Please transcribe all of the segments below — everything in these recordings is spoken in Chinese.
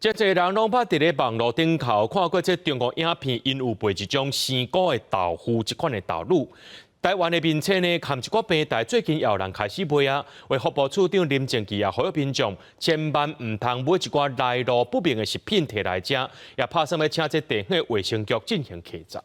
真侪人拢捌伫咧网络顶头看过这中国影片，因有卖一种生果的豆腐这款的豆乳。台湾的民众呢，含一寡平台最近也有人开始卖啊。为福部处长林正基啊，呼吁民众千万唔通买一寡来路不明的食品摕来食，也拍算要请这地方的卫生局进行稽查。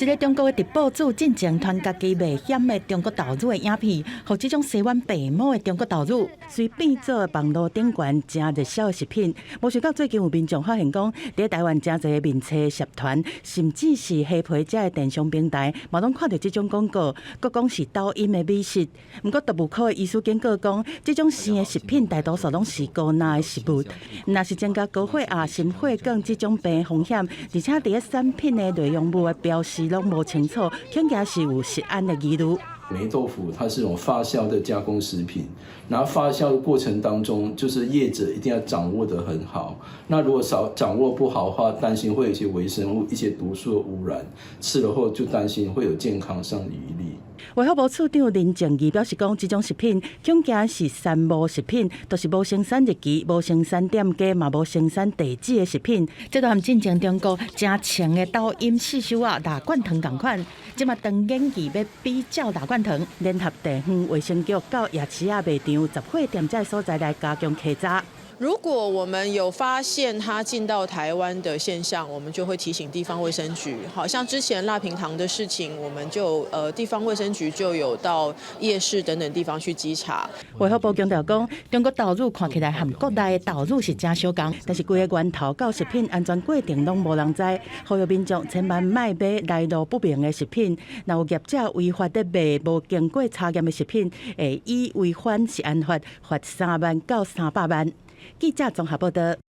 一个中国的直播主进前传家己卖险的中国豆乳的影片，和这种洗碗白毛的中国豆乳，虽变做网络顶悬真热销的食品，无想到最近有民众发现讲，在台湾真侪面册社团，甚至是黑皮这的电商平台，嘛拢看到这种广告，佮讲是抖音的美食。不过，动物科的医师警告讲，这种生的食品大多数拢是高钠的食物，若是增加高血压、心血管这种病风险，而且伫产品的内容物的标示拢无清楚，恐惊是有食安的疑虑。霉豆腐它是一种发酵的加工食品，然后发酵的过程当中，就是业者一定要掌握得很好。那如果掌握不好的话，担心会有一些微生物、一些毒素的污染，吃了后就担心会有健康上的疑虑。卫福部处长林正义表示讲，这种食品恐惊是三无食品，就是无生产日期、无生产店家，嘛无生产地址的食品。这都含进前中国正强的抖音四手啊大罐头同款。即嘛当演技要比较大罐头，联合地方卫生局到夜市啊卖场、杂货店这所在来加强稽查。如果我们有发现它进到台湾的现象，我们就会提醒地方卫生局。好像之前辣平糖的事情，我们就地方卫生局就有到夜市等等地方去稽查。卫福部强调讲，中国豆乳看起来和国内的豆乳是真相共，但是规个源头到食品安全过程拢无人知，呼吁民众千万莫买来路不明的食品。若有业者违法的卖无经过查验的食品，会以违反食安法罚3万到300万。记者综合报道。